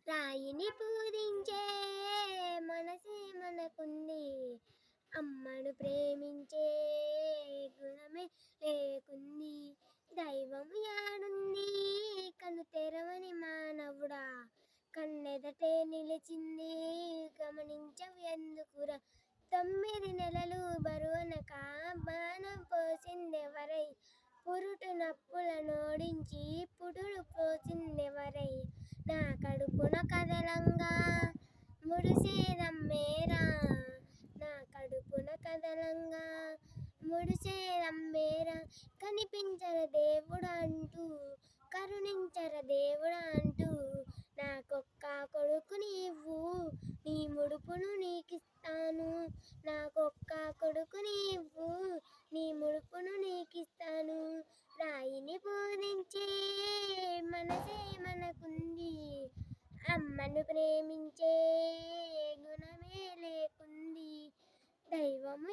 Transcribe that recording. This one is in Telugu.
రాయిని పూజించే మనసే మనకుంది, అమ్మను ప్రేమించే గుణమే లేకుంది. దైవం యాడుంది కను తెరవని మానవుడా, కన్నెదటే నిలిచింది గమనించవు ఎందుకురా. 9 నెలలు బరువనక బాణం పోసిందెవరై, పురుటు నొప్పులనోడించి పురుడు పోసిందెవరై. నా కడుపున కదలంగా ముడిసేదమ్మేరా, నా కడుపున కదలంగా ముడిసేదమ్మేరా. కనిపించర దేవుడా అంటూ, కరుణించర దేవుడా అంటూ, నాకొక్క కొడుకు నీవు, నీ ముడుపును నీకిస్తాను. నాకొక్క కొడుకు నీవు, నీ ముడుపును నీకిస్తాను. రాయిని పూజించే మనసే మనకుంది, అమ్మను ప్రేమించే గుణమే లేకుంది. దైవము